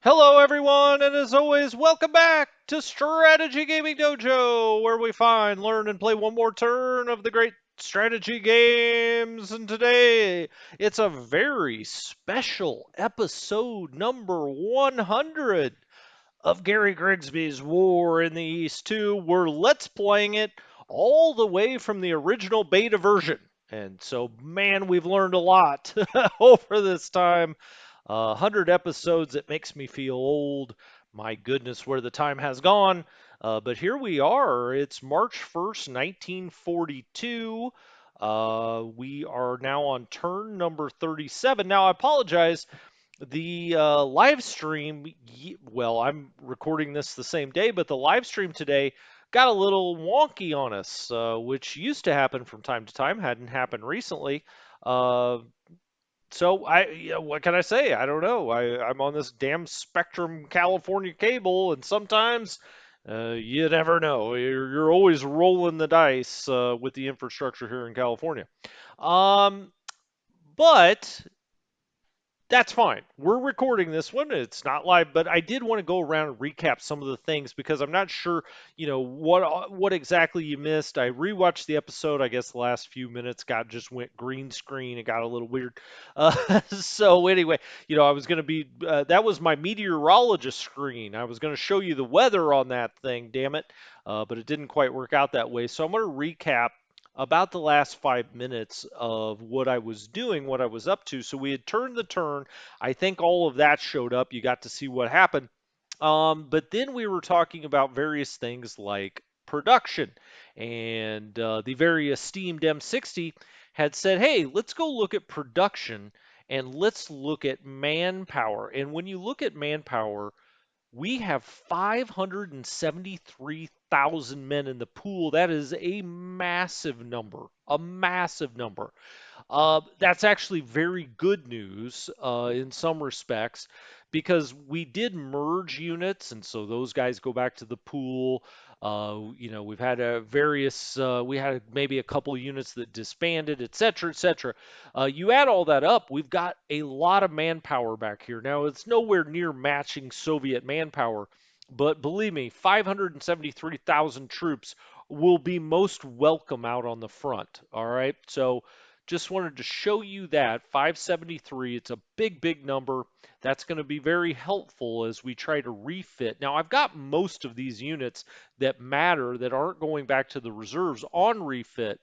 Hello, everyone, and as always, welcome back to Strategy Gaming Dojo, where we find, learn, and play one more turn of the great strategy games. And today, it's a very special episode number 100 of Gary Grigsby's War in the East 2. We're let's playing it all the way from the original beta version. And so, man, we've learned a lot over this time. 100 episodes, it makes me feel old. My goodness, where the time has gone. But here we are. It's March 1st, 1942. We are now on turn number 37. Now, I apologize. The live stream, well, I'm recording this the same day, but the live stream today got a little wonky on us, which used to happen from time to time, hadn't happened recently. Uh, what can I say? I don't know. I'm on this damn Spectrum California cable, and sometimes you never know. You're always rolling the dice with the infrastructure here in California. Um, but that's fine. We're recording this one. It's not live, but I did want to go around and recap some of the things because I'm not sure, what exactly you missed. I rewatched the episode. I guess the last few minutes just went green screen. It got a little weird. So anyway, I was going to be that was my meteorologist screen. I was going to show you the weather on that thing. Damn it, but it didn't quite work out that way. So I'm going to recap about the last 5 minutes of what I was doing, what I was up to. So we had turned the turn. I think all of that showed up. You got to see what happened. But then we were talking about various things like production. And the very esteemed M60 had said, hey, let's go look at production and let's look at manpower. And when you look at manpower, we have 573,000 men in the pool. That is a massive number, a massive number. That's actually very good news in some respects because we did merge units, and so those guys go back to the pool. We've had we had maybe a couple of units that disbanded, et cetera, et cetera. You add all that up, we've got a lot of manpower back here. Now, it's nowhere near matching Soviet manpower, but believe me, 573,000 troops will be most welcome out on the front. All right. So just wanted to show you that 573. It's a big, big number. That's going to be very helpful as we try to refit. Now, I've got most of these units that matter that aren't going back to the reserves on refit.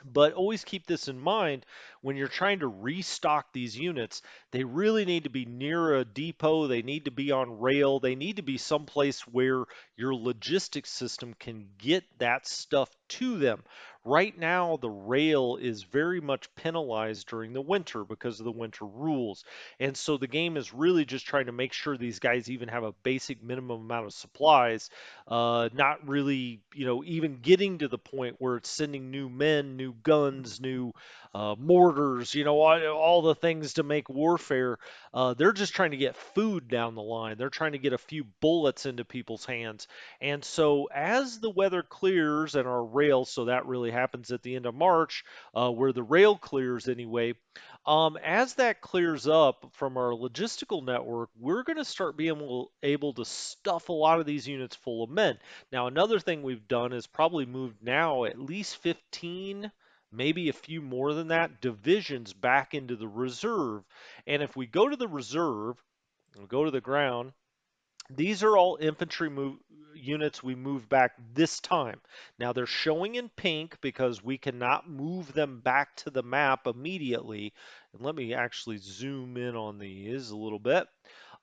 But always keep this in mind when you're trying to restock these units. They really need to be near a depot. They need to be on rail. They need to be someplace where your logistics system can get that stuff to them. Right now, the rail is very much penalized during the winter because of the winter rules. And so the game is really just trying to make sure these guys even have a basic minimum amount of supplies, not really, even getting to the point where it's sending new men, new guns, new mortars, all the things to make warfare. They're just trying to get food down the line. They're trying to get a few bullets into people's hands. And so as the weather clears and our rail, so that really happens at the end of March, where the rail clears anyway, as that clears up from our logistical network, we're going to start being able to stuff a lot of these units full of men. Now, another thing we've done is probably moved now at least 15, maybe a few more than that, divisions back into the reserve. And if we go to the reserve, we go to the ground, these are all infantry units we moved back this time. Now they're showing in pink because we cannot move them back to the map immediately. And let me actually zoom in on these a little bit.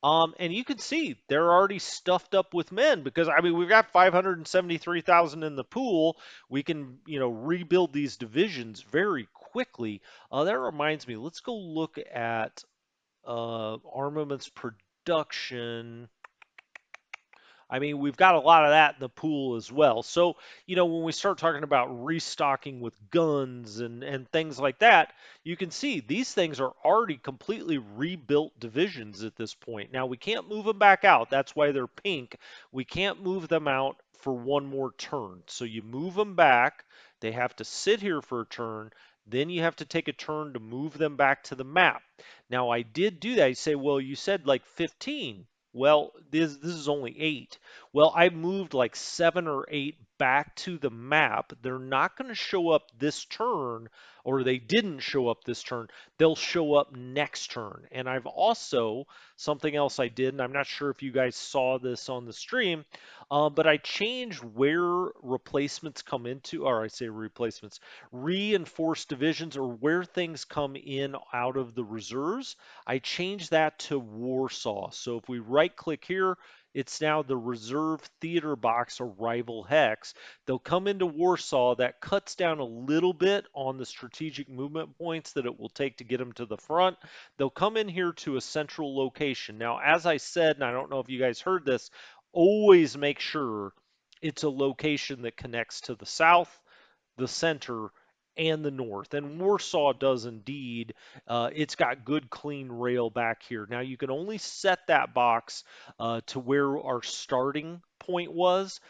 And you can see they're already stuffed up with men because I mean we've got 573,000 in the pool. We can rebuild these divisions very quickly. That reminds me, let's go look at armaments production. I mean, we've got a lot of that in the pool as well. So, when we start talking about restocking with guns and things like that, you can see these things are already completely rebuilt divisions at this point. Now, we can't move them back out. That's why they're pink. We can't move them out for one more turn. So you move them back. They have to sit here for a turn. Then you have to take a turn to move them back to the map. Now, I did do that. You say, well, you said like 15. Well, this is only 8. Well, I moved like 7 or 8 back to the map. They're not going to show up this turn, or they didn't show up this turn. They'll show up next turn. And I've also, something else I did, and I'm not sure if you guys saw this on the stream, but I changed where replacements come into, or I say replacements, reinforced divisions, or where things come in out of the reserves. I changed that to Warsaw. So if we right click here, it's now the reserve theater box arrival hex. They'll come into Warsaw. That cuts down a little bit on the strategic movement points that it will take to get them to the front. They'll come in here to a central location. Now, as I said, and I don't know if you guys heard this, always make sure it's a location that connects to the south, the center, and the north. And Warsaw does indeed. It's got good, clean rail back here. Now, you can only set that box to where our starting point was.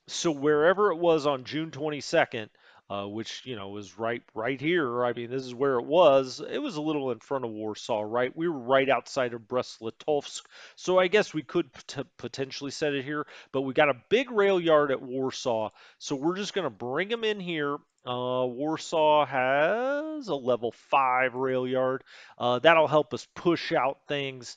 So wherever it was on June 22nd, which was right here. I mean, this is where it was. It was a little in front of Warsaw, right? We were right outside of Brest-Litovsk, so I guess we could potentially set it here. But we got a big rail yard at Warsaw, so we're just going to bring them in here. Warsaw has a level 5 rail yard. That'll help us push out things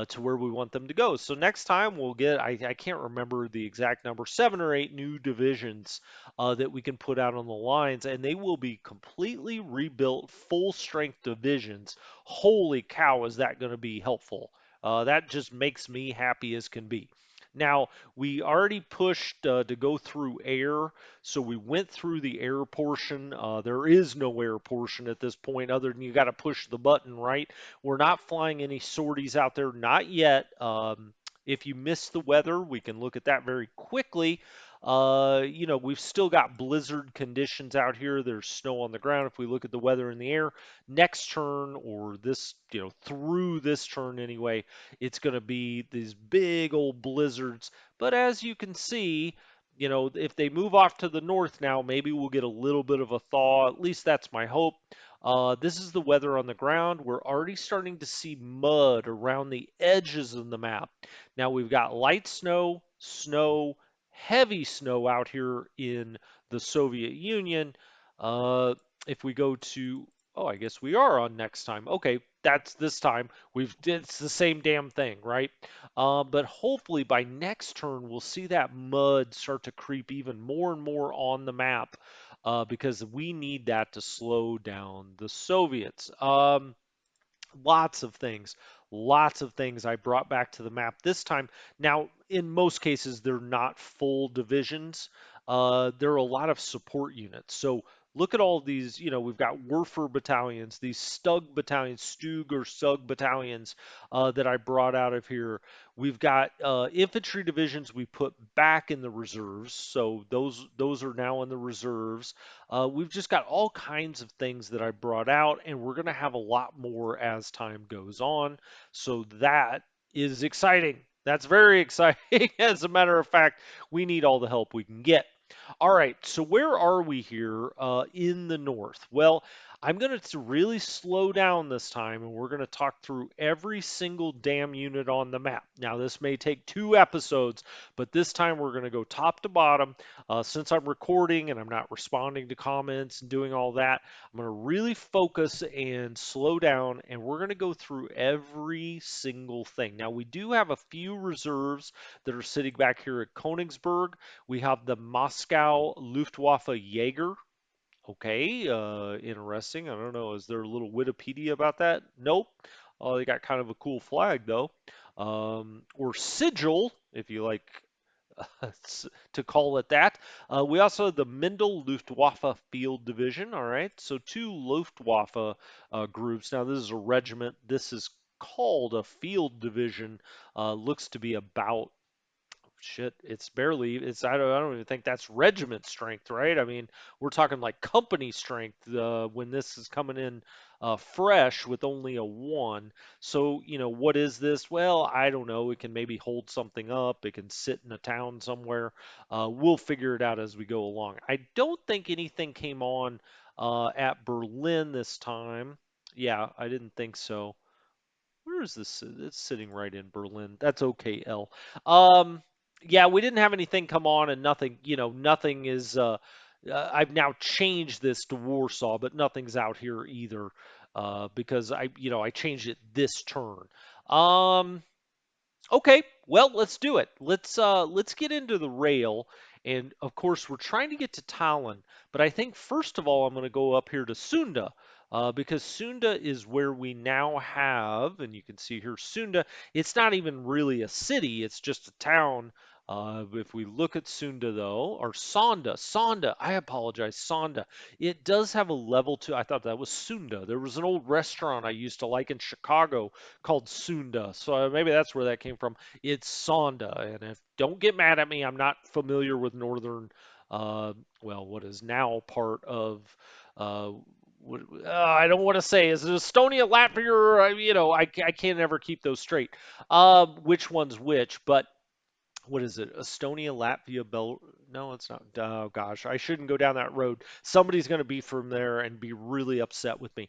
to where we want them to go. So next time we'll get, I can't remember the exact number, 7 or 8 new divisions that we can put out on the lines, and they will be completely rebuilt, full strength divisions. Holy cow, is that going to be helpful? That just makes me happy as can be. Now, we already pushed to go through air, so we went through the air portion. There is no air portion at this point other than you got to push the button, right? We're not flying any sorties out there, not yet. If you miss the weather, we can look at that very quickly. We've still got blizzard conditions out here. There's snow on the ground. If we look at the weather in the air, next turn or this, through this turn anyway, it's going to be these big old blizzards. But as you can see, if they move off to the north now, maybe we'll get a little bit of a thaw. At least that's my hope. This is the weather on the ground. We're already starting to see mud around the edges of the map. Now we've got light snow, snow, heavy snow out here in the Soviet Union. Uh, if we go to, oh, I guess we are on next time. Okay, that's this time. It's the same damn thing, right? But hopefully by next turn we'll see that mud start to creep even more and more on the map because we need that to slow down the Soviets. Lots of things, lots of things I brought back to the map this time. Now, in most cases, they're not full divisions. There are a lot of support units. So look at all these, we've got Werfer battalions, these Stug battalions, Stug or Sug battalions that I brought out of here. We've got infantry divisions we put back in the reserves. So those are now in the reserves. We've just got all kinds of things that I brought out, and we're going to have a lot more as time goes on. So that is exciting. That's very exciting. As a matter of fact, we need all the help we can get. All right, so where are we here in the north? Well, I'm going to really slow down this time, and we're going to talk through every single damn unit on the map. Now, this may take 2 episodes, but this time we're going to go top to bottom. Since I'm recording and I'm not responding to comments and doing all that, I'm going to really focus and slow down, and we're going to go through every single thing. Now, we do have a few reserves that are sitting back here at Königsberg. We have the Moscow Luftwaffe Jaeger. Okay, interesting. I don't know. Is there a little Wikipedia about that? Nope. They got kind of a cool flag though. Or sigil, if you like to call it that. We also have the Mendel Luftwaffe Field Division. All right, so 2 Luftwaffe groups. Now this is a regiment. This is called a field division. Looks to be about shit, it's barely it's I don't even think that's regiment strength, right? I mean, we're talking like company strength when this is coming in fresh with only a 1. So, what is this? Well, I don't know. It can maybe hold something up. It can sit in a town somewhere. We'll figure it out as we go along. I don't think anything came on at Berlin this time. Yeah, I didn't think so. where is this? It's sitting right in Berlin. That's okay, L. Um, yeah, we didn't have anything come on, and nothing, nothing is. I've now changed this to Warsaw, but nothing's out here either, because I changed it this turn. Um, Okay, well, let's do it. Let's get into the rail, and of course we're trying to get to Tallinn, but I think first of all I'm going to go up here to Sunda, because Sunda is where we now have, and you can see here Sunda. It's not even really a city; it's just a town. If we look at Sunda though, or Sonda, I apologize, Sonda. It does have a level two. I thought that was Sunda. There was an old restaurant I used to like in Chicago called Sunda. So maybe that's where that came from. It's Sonda. And if don't get mad at me, I'm not familiar with northern, uh, well, what is now part of, uh, I don't want to say, is it Estonia, Latvia, or, I can't ever keep those straight. Which one's which, but what is it? Estonia, Latvia, No, it's not. Oh gosh, I shouldn't go down that road. Somebody's going to be from there and be really upset with me.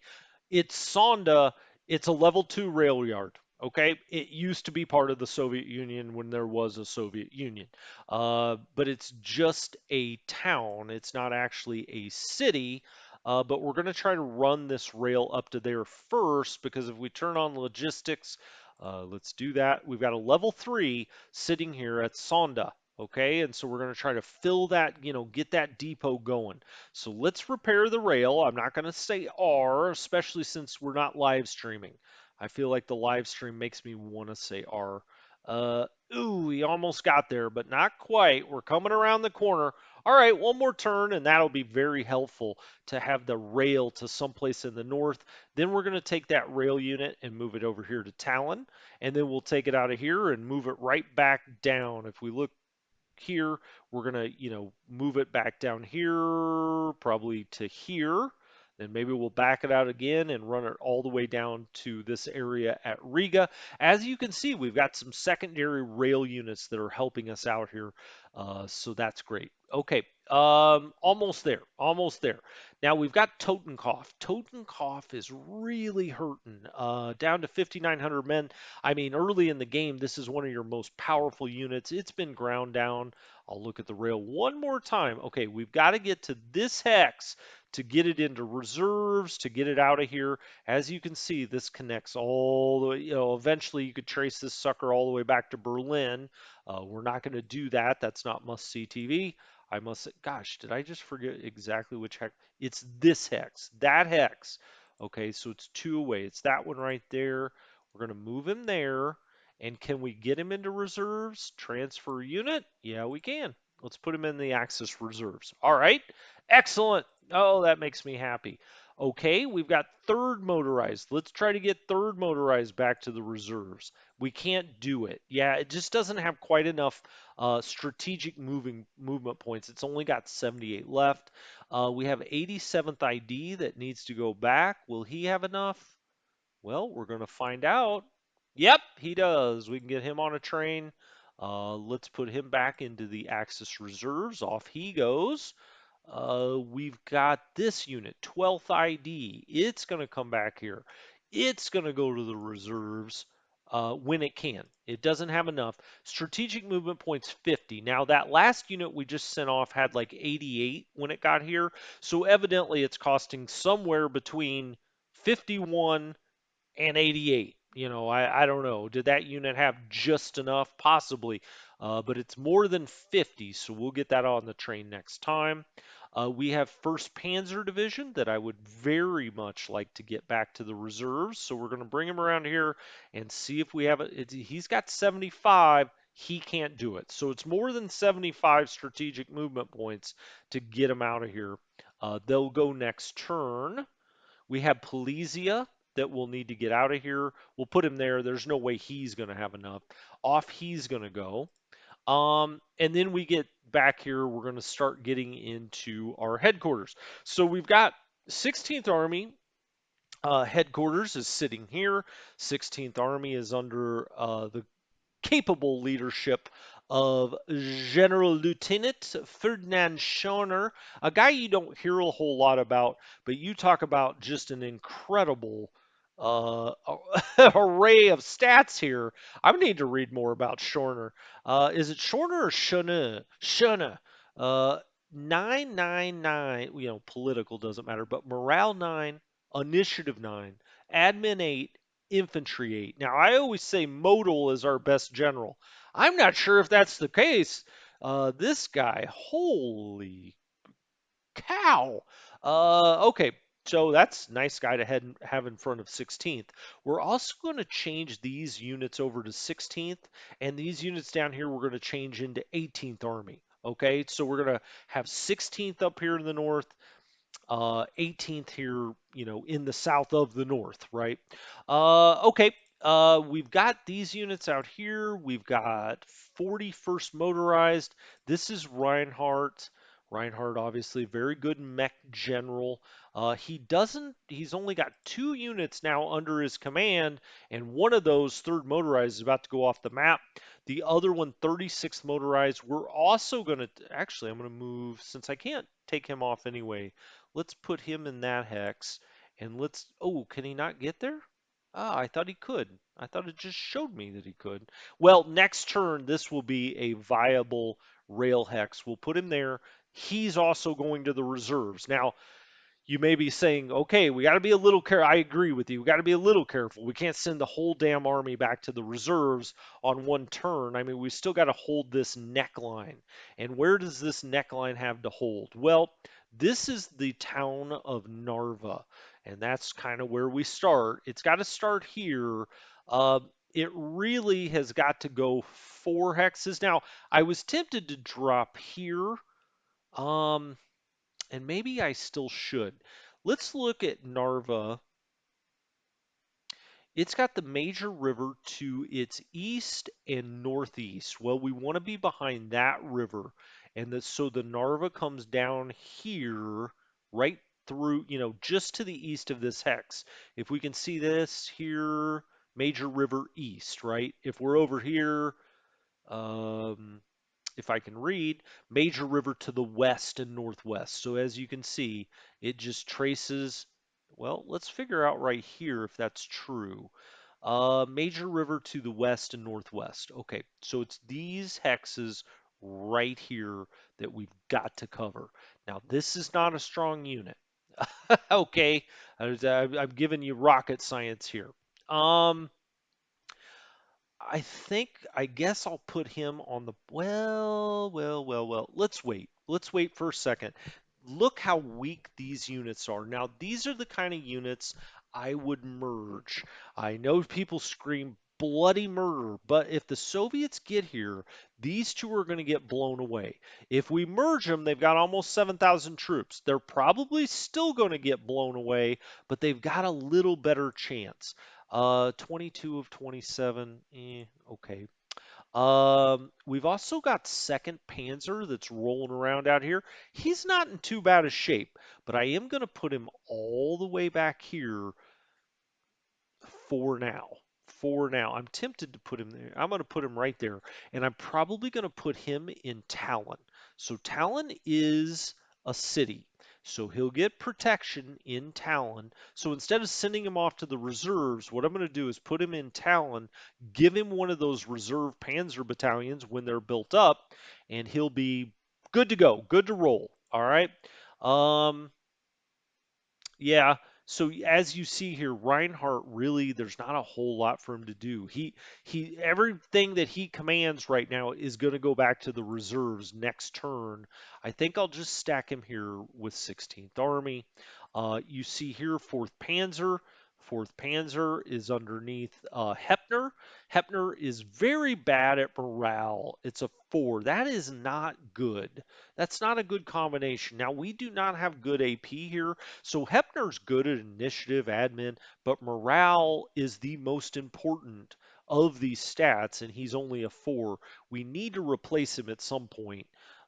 It's Sonda. It's a level two rail yard. Okay, it used to be part of the Soviet Union when there was a Soviet Union, but it's just a town. It's not actually a city. But we're going to try to run this rail up to there first because if we turn on logistics, let's do that. We've got a level three sitting here at Sonda. Okay, and so we're going to try to fill that, get that depot going. So let's repair the rail. I'm not going to say R, especially since we're not live streaming. I feel like the live stream makes me want to say R. Ooh, we almost got there, but not quite. We're coming around the corner. All right, one more turn, and that'll be very helpful to have the rail to someplace in the north. Then we're going to take that rail unit and move it over here to Talon, and then we'll take it out of here and move it right back down. If we look here, we're going to, move it back down here, probably to here. Then maybe we'll back it out again and run it all the way down to this area at Riga. As you can see, we've got some secondary rail units that are helping us out here. So that's great. Okay, almost there, almost there. Now we've got Totenkopf. Totenkopf is really hurting. Down to 5,900 men. I mean, early in the game, this is one of your most powerful units. It's been ground down. I'll look at the rail one more time. Okay, we've got to get to this hex to get it into reserves, to get it out of here. As you can see, this connects all the way, eventually you could trace this sucker all the way back to Berlin. We're not going to do that. That's not must-see TV. I must, gosh, did I just forget exactly which hex? It's this hex, that hex. Okay, so it's two away. It's that one right there. We're going to move him there. And can we get him into reserves? Transfer unit? Yeah, we can. Let's put him in the Axis reserves. All right. Excellent. Oh, that makes me happy. Okay, we've got third motorized. Let's try to get third motorized back to the reserves. We can't do it. Yeah, it just doesn't have quite enough strategic movement points. It's only got 78 left. We have 87th ID that needs to go back. Will he have enough? Well, we're going to find out. Yep, he does. We can get him on a train. Let's put him back into the Axis reserves. Off he goes. We've got this unit, 12th ID. It's going to come back here. It's going to go to the reserves when it can. It doesn't have enough. Strategic movement points 50. Now, that last unit we just sent off had like 88 when it got here. So evidently it's costing somewhere between 51 and 88. I don't know. Did that unit have just enough? Possibly. But it's more than 50, so we'll get that on the train next time. We have 1st Panzer Division that I would very much like to get back to the reserves. So we're going to bring him around here and see if we have it. He's got 75. He can't do it. So it's more than 75 strategic movement points to get him out of here. They'll go next turn. We have Polizia that we'll need to get out of here. We'll put him there. There's no way he's going to have enough. Off he's going to go. And then we get back here. We're going to start getting into our headquarters. So we've got 16th Army headquarters is sitting here. 16th Army is under the capable leadership of General Lieutenant Ferdinand Schoner, a guy you don't hear a whole lot about, but you talk about just an incredible array of stats here. I need to read more about Shorner. Is it Shorner or Shuna? Shuna. Uh, 999. Political doesn't matter, but morale 9, initiative 9, admin 8, infantry 8. Now, I always say modal is our best general. I'm not sure if that's the case. This guy, holy cow. Okay, so that's nice guy to have in front of 16th. We're also going to change these units over to 16th, and these units down here we're going to change into 18th Army. Okay, so we're going to have 16th up here in the north, 18th here, in the south of the north, right? Okay, we've got these units out here. We've got 41st Motorized. This is Reinhardt. Reinhardt, obviously, very good mech general. He's only got 2 units now under his command, and one of those, 3rd Motorized, is about to go off the map. The other one, 36th Motorized, we're also going to, actually, I'm going to move, since I can't take him off anyway. Let's put him in that hex, and oh, can he not get there? Ah, I thought he could. I thought it just showed me that he could. Well, next turn, this will be a viable rail hex. We'll put him there. He's also going to the reserves. Now, you may be saying, okay, we got to be a little careful. I agree with you. We got to be a little careful. We can't send the whole damn army back to the reserves on one turn. I mean, we still got to hold this neckline. And where does this neckline have to hold? Well, this is the town of Narva, and that's kind of where we start. It's got to start here. Uh, it really has got to go 4 hexes. Now, I was tempted to drop here. Um, and maybe I still should. Let's look at Narva. It's got the major river to its east and northeast. Well, we want to be behind that river. And so the Narva comes down here, right through, just to the east of this hex. If we can see this here, major river east, right? If we're over here, um, if I can read, major river to the west and northwest. So as you can see, it just traces, well, let's figure out right here if that's true. Major river to the west and northwest. Okay, so it's these hexes right here that we've got to cover. Now, this is not a strong unit. Okay, I'm giving you rocket science here. Um, I guess I'll put him on the, well. Let's wait. Let's wait for a second. Look how weak these units are. Now, these are the kind of units I would merge. I know people scream bloody murder, but if the Soviets get here, these two are going to get blown away. If we merge them, they've got almost 7,000 troops. They're probably still going to get blown away, but they've got a little better chance. 22 of 27. Okay. We've also got second Panzer that's rolling around out here. He's not in too bad a shape, but I am going to put him all the way back here for now. For now. I'm tempted to put him there. I'm going to put him right there. And I'm probably going to put him in Talon. So Talon is a city. So he'll get protection in Talon. So instead of sending him off to the reserves, what I'm going to do is put him in Talon, give him one of those reserve panzer battalions when they're built up, and he'll be good to go, good to roll. All right. Um, yeah. So as you see here, Reinhardt really there's not a whole lot for him to do. He everything that he commands right now is going to go back to the reserves next turn. I think I'll just stack him here with 16th Army. You see here 4th Panzer. 4th Panzer is underneath Hepner. Hepner is very bad at morale. It's a 4. That is not good. That's not a good combination. Now we do not have good AP here. So Hepner's good at initiative, admin, but morale is the most important of these stats, and he's only a 4. We need to replace him at some point.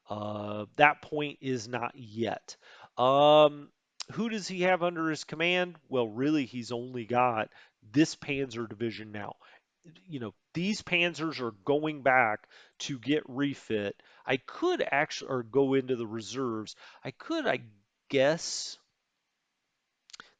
That point is not yet. Um, who does he have under his command? Well, really, he's only got this Panzer division now. These panzers are going back to get refit. I could actually, or go into the reserves. I guess,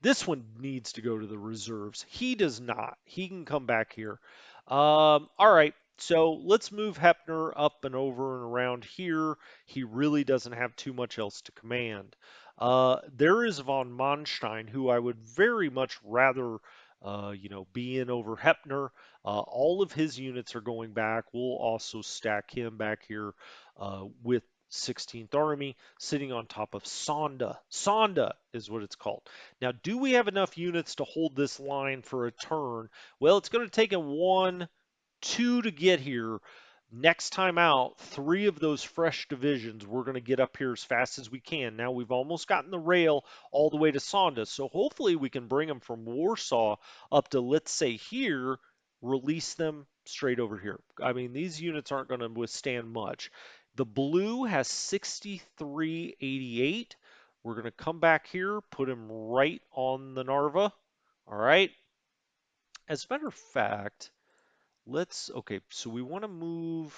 This one needs to go to the reserves. He does not. He can come back here. All right. So let's move Hepner up and over and around here. He really doesn't have too much else to command. There is von Manstein, who I would very much rather, be in over Hepner. All of his units are going back. We'll also stack him back here with 16th Army, sitting on top of Sonda. Sonda is what it's called. Now, do we have enough units to hold this line for a turn? Well, it's going to take a 1, 2 to get here. Next time out, 3 of those fresh divisions, we're going to get up here as fast as we can. Now, we've almost gotten the rail all the way to Sonda, so hopefully we can bring them from Warsaw up to, let's say, here, release them straight over here. I mean, these units aren't going to withstand much. The blue has 6388. We're going to come back here, put him right on the Narva. All right. As a matter of fact, okay, so we want to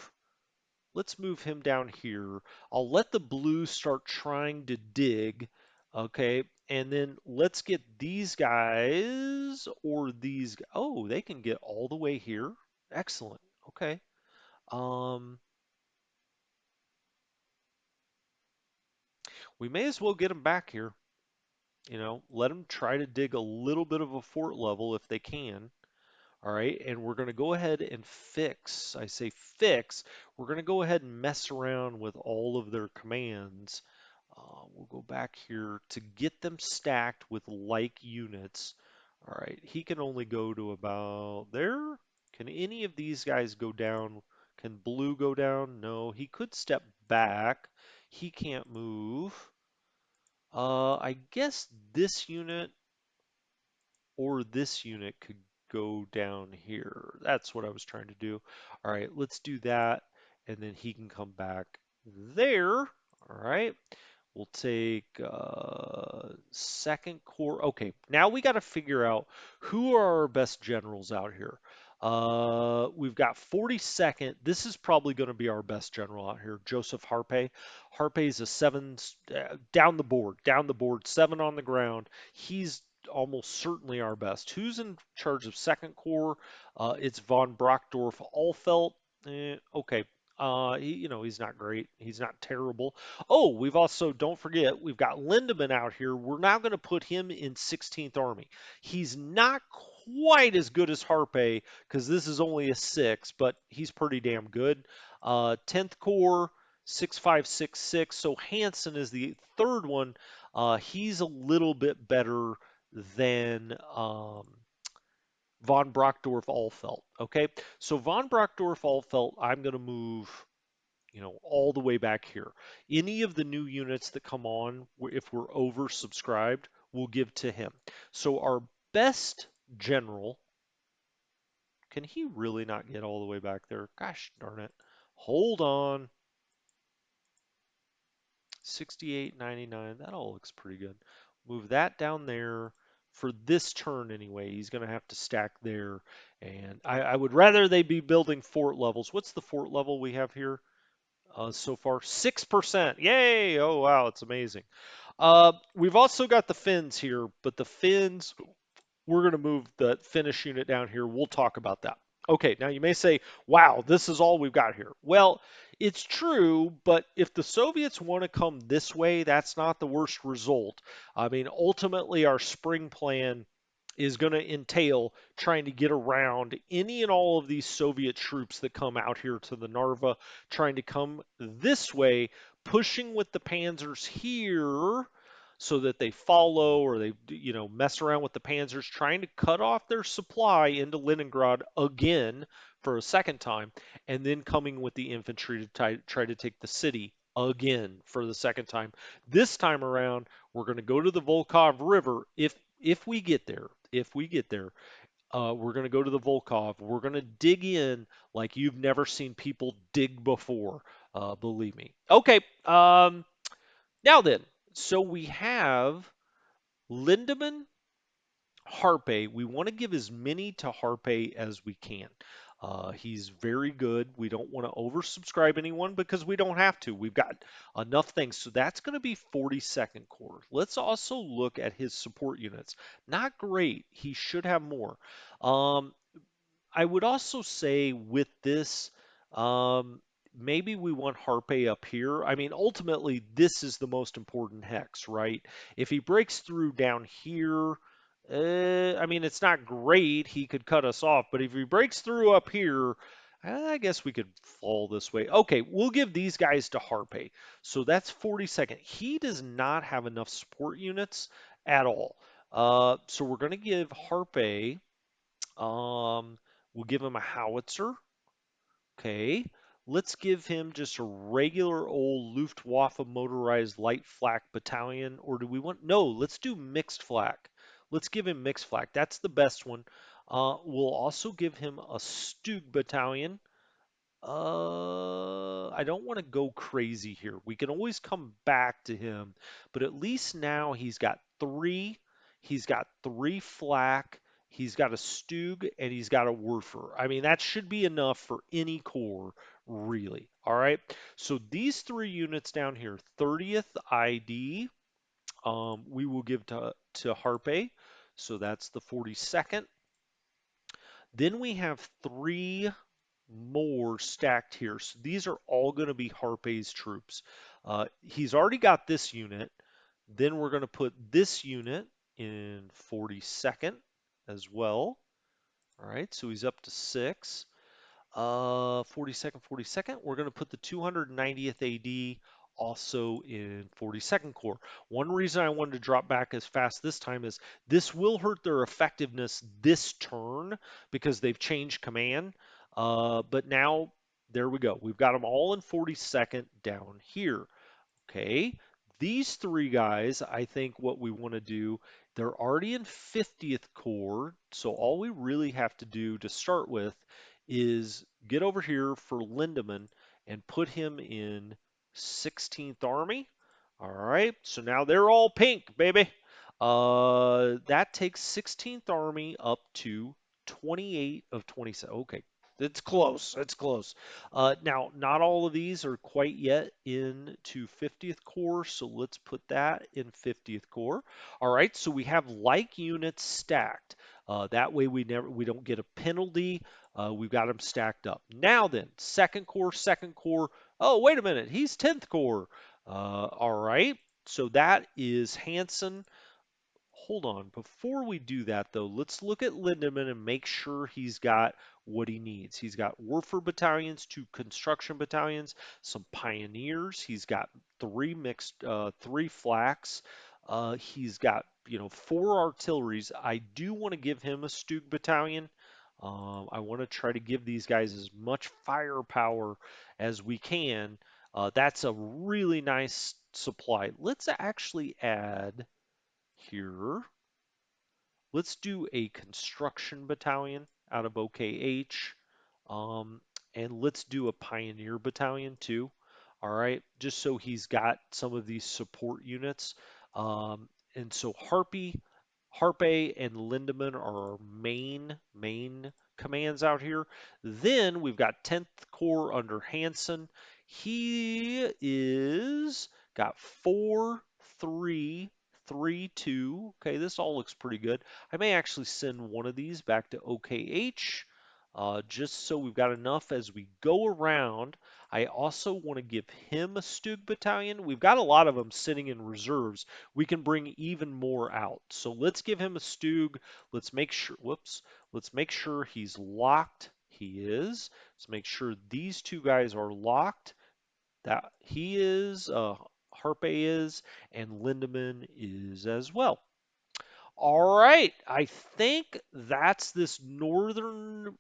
let's move him down here. I'll let the blue start trying to dig, okay, and then let's get these guys or these, oh, they can get all the way here. Excellent, okay. Um, we may as well get them back here, let them try to dig a little bit of a fort level if they can. All right, and we're going to go ahead and fix. I say fix. We're going to go ahead and mess around with all of their commands. We'll go back here to get them stacked with like units. All right, he can only go to about there. Can any of these guys go down? Can blue go down? No, he could step back. He can't move. I guess this unit or this unit could go down here. That's what I was trying to do. All right, let's do that, and then he can come back there. All right. We'll take second corps. Okay, now we got to figure out who are our best generals out here. We've got 42nd. This is probably going to be our best general out here, Joseph Harpe. Harpe is a 7 down the board, 7 on the ground. He's almost certainly our best. Who's in charge of second corps? It's von Brockdorf Alfeld. Okay. He's not great. He's not terrible. Oh, we've also, don't forget, we've got Lindemann out here. We're now going to put him in 16th Army. He's not quite as good as Harpe because this is only a 6, but he's pretty damn good. 10th Corps, 6566. So Hansen is the third one. He's a little bit better than von Brockdorf Alfeld. Okay, so von Brockdorf Alfeld, I'm going to move all the way back here. Any of the new units that come on, if we're oversubscribed, we'll give to him. So our best general, can he really not get all the way back there? Gosh darn it. Hold on. 68.99. That all looks pretty good. Move that down there. For this turn anyway, he's going to have to stack there. And I would rather they be building fort levels. What's the fort level we have here? So far 6%. Yay! Oh, wow, it's amazing. We've also got the Finns here, but the Finns, we're going to move the Finnish unit down here. We'll talk about that. Okay, now you may say, wow, this is all we've got here. Well, it's true, but if the Soviets want to come this way, that's not the worst result. I mean, ultimately, our spring plan is going to entail trying to get around any and all of these Soviet troops that come out here to the Narva, trying to come this way, pushing with the panzers here so that they follow or they mess around with the panzers, trying to cut off their supply into Leningrad again for a second time, and then coming with the infantry to try to take the city again for the second time. This time around, we're going to go to the Volkhov River if we get there. If we get there, we're going to go to the Volkhov. We're going to dig in like you've never seen people dig before. Believe me. Okay. Now then, so we have Lindemann, Harpe. We want to give as many to Harpe as we can. He's very good. We don't want to oversubscribe anyone because we don't have to. We've got enough things. So that's going to be 42nd core. Let's also look at his support units. Not great. He should have more. Um, I would also say with this, um, maybe we want Harpe up here. I mean, ultimately, this is the most important hex, right? If he breaks through down here, I mean, it's not great. He could cut us off, but if he breaks through up here, I guess we could fall this way. Okay, we'll give these guys to Harpe. So that's 42nd. He does not have enough support units at all. So we're going to give Harpe. We'll give him a howitzer. Okay. Let's give him just a regular old Luftwaffe motorized light flak battalion. Or do we want? No, let's do mixed flak. Let's give him mixed flak. That's the best one. We'll also give him a Stug battalion. I don't want to go crazy here. We can always come back to him, but at least now he's got three. He's got three flak. He's got a Stug and he's got a Werfer. I mean, that should be enough for any corps, really. All right. So these three units down here, 30th ID, we will give to Harpe. So that's the 42nd. Then we have three more stacked here. So these are all going to be Harpe's troops. He's already got this unit. Then we're going to put this unit in 42nd as well. All right, so he's up to six. 42nd, 42nd. We're going to put the 290th AD also in 42nd Corps. One reason I wanted to drop back as fast this time is this will hurt their effectiveness this turn because they've changed command. But now, there we go. We've got them all in 42nd down here. Okay, these three guys, I think what we want to do, they're already in 50th Corps, so all we really have to do to start with is get over here for Lindemann and put him in 16th Army. All right, so now they're all pink, baby. That takes 16th Army up to 28 of 27. Okay, it's close. It's close. Now, not all of these are quite yet into 50th Corps, so let's put that in 50th Corps. All right, so we have like units stacked. That way we don't get a penalty. We've got them stacked up. Now then, second Corps, second Corps. Oh, wait a minute, he's 10th Corps. All right, so that is Hanson. Hold on. Before we do that, though, let's look at Lindemann and make sure he's got what he needs. He's got Warfare battalions, two construction battalions, some pioneers. He's got three flaks. He's got, four artilleries. I do want to give him a Stug battalion. I want to try to give these guys as much firepower as we can. That's a really nice supply. Let's actually add here. Let's do a construction battalion out of OKH. Um, and let's do a pioneer battalion too. All right, just so he's got some of these support units. And so Harpe and Lindemann are our main commands out here. Then we've got 10th Corps under Hansen. He is got 4-3-3-2. Okay, this all looks pretty good. I may actually send one of these back to OKH just so we've got enough as we go around. I also want to give him a Stug battalion. We've got a lot of them sitting in reserves. We can bring even more out. So let's give him a Stug. Let's make sure, whoops, let's make sure he's locked. He is. Let's make sure these two guys are locked. That he is, Harpe is, and Lindemann is as well. All right, I think that's this northern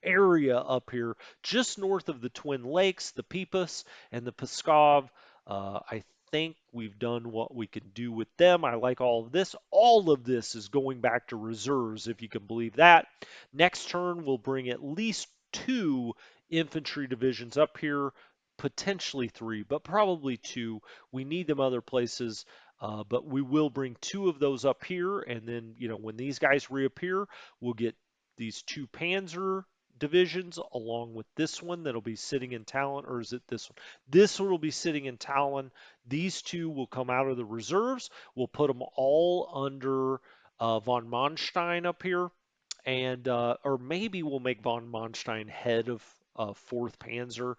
area up here just north of the Twin Lakes, the Peepus and the Pskov. I think we've done what we can do with them. I like all of this. All of this is going back to reserves, if you can believe that. Next turn, we'll bring at least two infantry divisions up here, potentially three, but probably two. We need them other places. But we will bring two of those up here, and then when these guys reappear, we'll get these two Panzer divisions along with this one that'll be sitting in Talon, or is it this one? This one will be sitting in Talon. These two will come out of the reserves. We'll put them all under von Manstein up here, and or maybe we'll make von Manstein head of 4th Panzer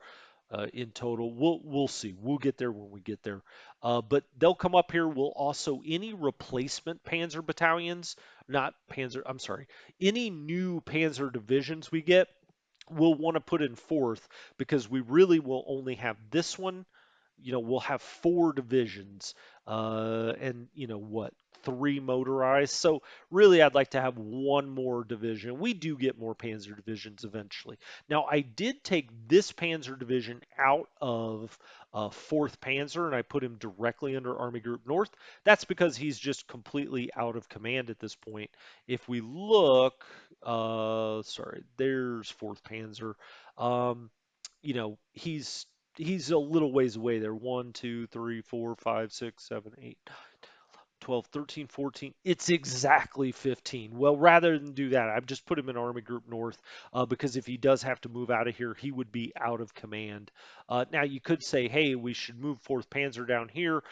in total. We'll see. We'll get there when we get there. But they'll come up here. We'll also any replacement Panzer battalions, not Panzer. I'm sorry, any new Panzer divisions we get, we'll want to put in 4th because we really will only have this one. We'll have 4 divisions, and what, 3 motorized. So really, I'd like to have one more division. We do get more Panzer divisions eventually. Now, I did take this Panzer division out of 4th Panzer, and I put him directly under Army Group North. That's because he's just completely out of command at this point. If we look, sorry, there's 4th Panzer. Um, he's a little ways away there. 1, 2, 3, 4, 5, 6, 7, 8, 12, 13, 14. It's exactly 15. Well, rather than do that, I've just put him in Army Group North because if he does have to move out of here, he would be out of command. Now, you could say, hey, we should move 4th Panzer down here.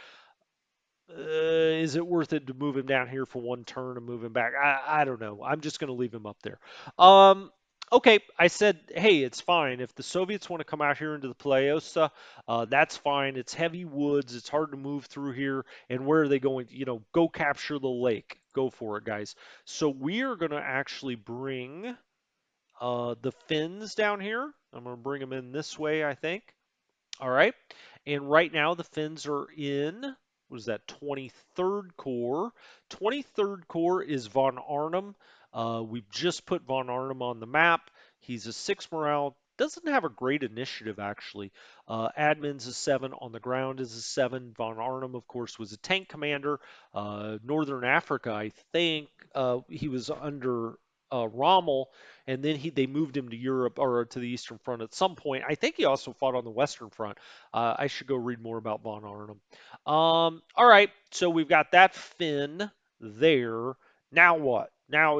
Is it worth it to move him down here for one turn and move him back? I don't know. I'm just going to leave him up there. Um, okay, I said, hey, it's fine. If the Soviets want to come out here into the Playosa, that's fine. It's heavy woods. It's hard to move through here. And where are they going? Go capture the lake. Go for it, guys. So we are going to actually bring the Finns down here. I'm going to bring them in this way, I think. All right. And right now the Finns are in, what is that, 23rd Corps. 23rd Corps is von Arnim. We've just put von Arnim on the map. He's a 6 morale. Doesn't have a great initiative, actually. Admin's a 7. On the ground is a 7. Von Arnim, of course, was a tank commander. Northern Africa, I think, he was under Rommel, and then they moved him to Europe or to the Eastern Front at some point. I think he also fought on the Western Front. I should go read more about von Arnim. All right, so we've got that Finn there. Now what? Now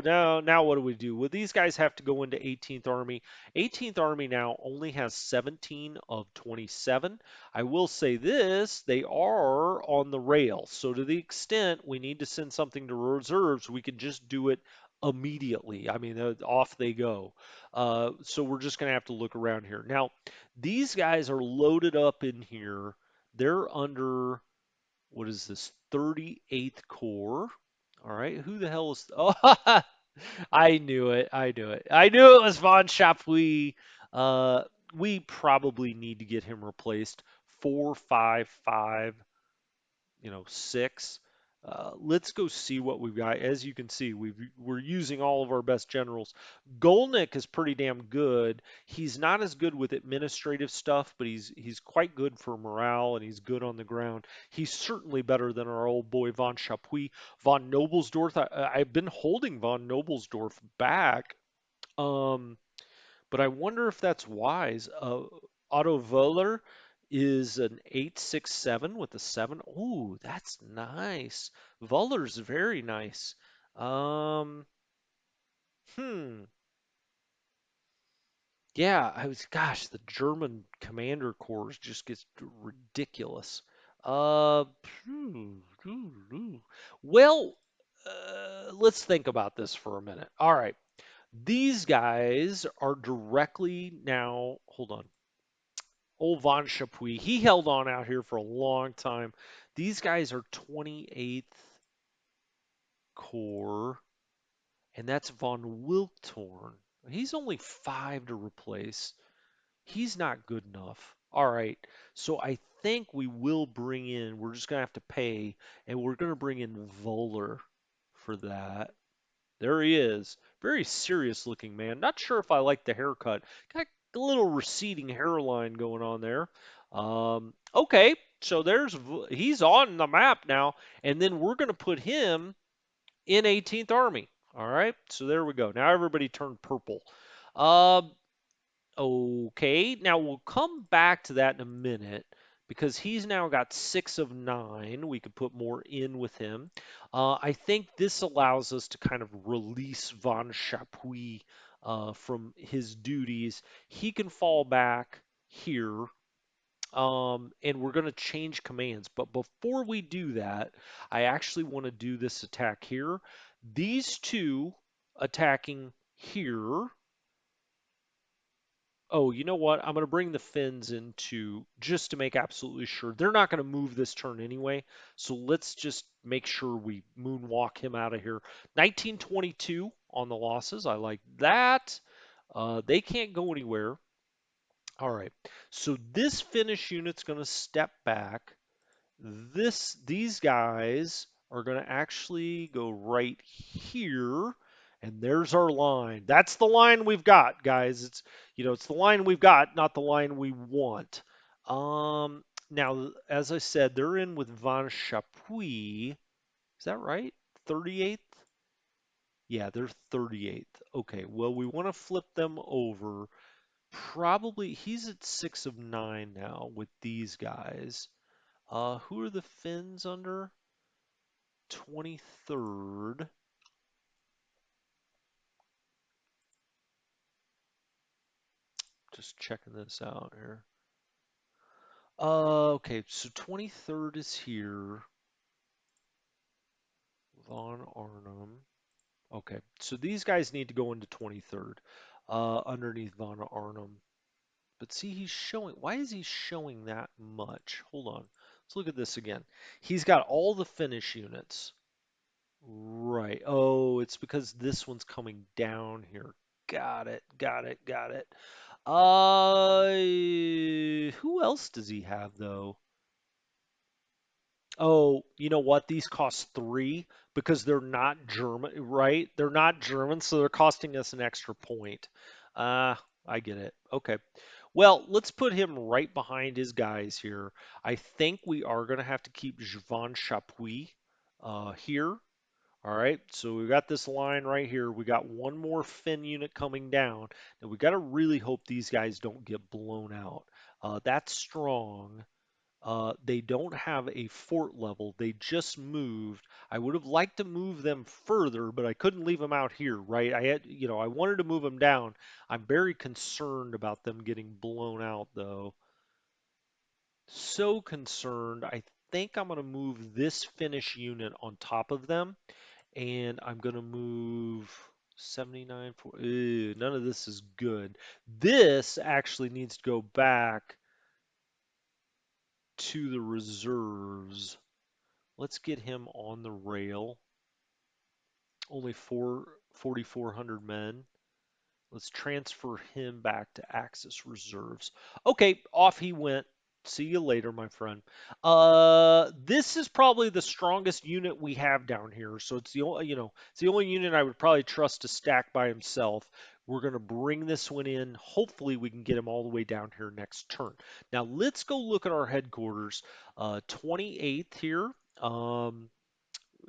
what do we do? Well, these guys have to go into 18th Army. 18th Army now only has 17 of 27. I will say this, they are on the rail. So to the extent we need to send something to reserves, we can just do it immediately. I mean, off they go. So we're just going to have to look around here. Now, these guys are loaded up in here. They're under, what is this, 38th Corps. All right, who the hell is, oh, I knew it. I knew it. I knew it was Von Chapuis. We probably need to get him replaced. 455 6. Let's go see what we've got. As you can see, we're using all of our best generals. Golnick is pretty damn good. He's not as good with administrative stuff, but he's quite good for morale and he's good on the ground. He's certainly better than our old boy Von Chapuis. Von Nobelsdorf, I've been holding Von Nobelsdorf back. Um, but I wonder if that's wise. Otto Wöhler is an 867 with a 7. Ooh, that's nice. Wöhler's very nice. Um, hmm. Yeah, gosh, the German commander corps just gets ridiculous. Uh, hmm, well, let's think about this for a minute. All right. These guys are directly now, hold on. Old Von Chapuis, he held on out here for a long time. These guys are 28th Corps, and that's Von Wiltorn. He's only 5 to replace. He's not good enough. All right, so I think we will bring in, we're just going to have to pay, and we're going to bring in Voller for that. There he is. Very serious looking man. Not sure if I like the haircut. Got a little receding hairline going on there. Okay, so he's on the map now, and then we're going to put him in 18th Army. All right, so there we go. Now everybody turned purple. Um, Okay, now we'll come back to that in a minute because he's now got 6 of 9. We could put more in with him. I think this allows us to kind of release Von Chapuis from his duties. He can fall back here, and we're going to change commands. But before we do that, I actually want to do this attack here. These two attacking here. Oh, you know what? I'm going to bring the Finns into just to make absolutely sure. They're not going to move this turn anyway, so let's just make sure we moonwalk him out of here. 1922 on the losses. I like that. They can't go anywhere. All right. So this Finnish unit's going to step back. These guys are going to actually go right here, and there's our line. That's the line we've got, guys. It's the line we've got, not the line we want. Now, as I said, they're in with Von Chapuis. Is that right? 38th? Yeah, they're 38th. Okay, well, we want to flip them over. Probably he's at 6 of 9 now with these guys. Who are the Finns under? 23rd. Just checking this out here. Okay, so 23rd is here. Von Arnhem. Okay, so these guys need to go into 23rd, underneath Von Arnhem. But see, he's showing. Why is he showing that much? Hold on. Let's look at this again. He's got all the Finnish units. Right. Oh, it's because this one's coming down here. Got it. Got it. Got it. Who else does he have though? Oh, you know what? These cost 3 because they're not German, right? They're not German, so they're costing us an extra point. I get it. Okay. Well, let's put him right behind his guys here. I think we are going to have to keep Van Chapuis here. All right, so we got this line right here. We got one more Finn unit coming down. And we got to really hope these guys don't get blown out. That's strong. They don't have a fort level. They just moved. I would have liked to move them further, but I couldn't leave them out here, right? I wanted to move them down. I'm very concerned about them getting blown out, though. So concerned. I think I'm going to move this Finnish unit on top of them, and I'm going to move 79 for. None of this is good. This actually needs to go back to the reserves. Let's get him on the rail. Only 4,400 men. Let's transfer him back to Axis reserves. Okay, off he went. See you later, my friend. This is probably the strongest unit we have down here. So it's the only unit I would probably trust to stack by himself. We're going to bring this one in. Hopefully, we can get him all the way down here next turn. Now, let's go look at our headquarters. 28th here.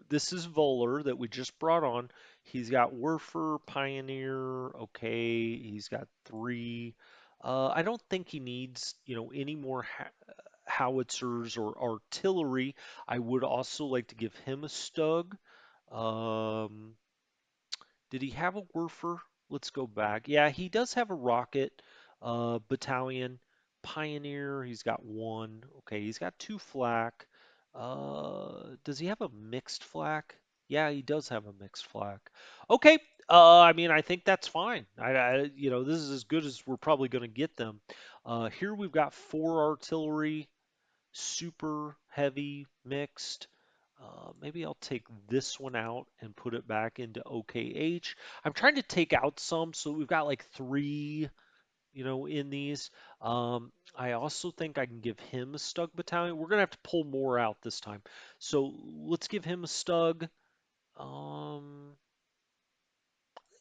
This is Voller that we just brought on. He's got Werfer, Pioneer. Okay, he's got 3. I don't think he needs, any more howitzers or artillery. I would also like to give him a Stug. Um, did he have a Werfer? Let's go back. Yeah, he does have a rocket battalion. Pioneer, he's got 1. Okay, he's got 2 flak. Does he have a mixed flak? Yeah, he does have a mixed flak. Okay, I mean, I think that's fine. This is as good as we're probably going to get them. Here we've got 4 artillery, super heavy mixed. Maybe I'll take this one out and put it back into OKH. I'm trying to take out some, so we've got like 3, in these. I also think I can give him a Stug battalion. We're gonna have to pull more out this time. So let's give him a Stug.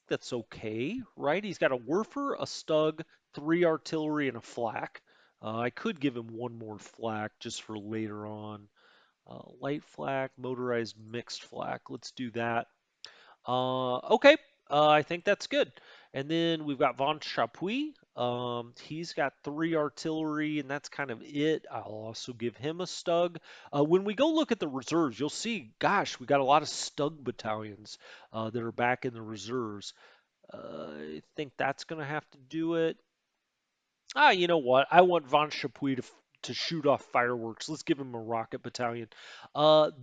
That's okay, right? He's got a Werfer, a Stug, 3 artillery, and a flak. I could give him 1 more flak just for later on. Light flak, motorized mixed flak. Let's do that. Okay, I think that's good. And then we've got Von Chapuis. He's got 3 artillery, and that's kind of it. I'll also give him a Stug. When we go look at the reserves, you'll see, gosh, we got a lot of Stug battalions that are back in the reserves. I think that's going to have to do it. Ah, you know what? I want Von Chapuis to shoot off fireworks. Let's give him a rocket battalion.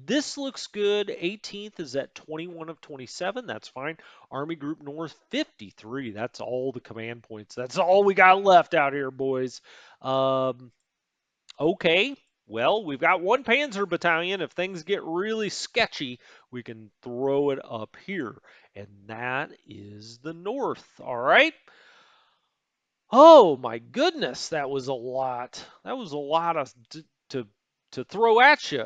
This looks good. 18th is at 21 of 27. That's fine. Army Group North 53. That's all the command points. That's all we got left out here, boys. Um, okay. Well, we've got one Panzer battalion. If things get really sketchy, we can throw it up here. And that is the North. All right. Oh my goodness, that was a lot. That was a lot of to to throw at you.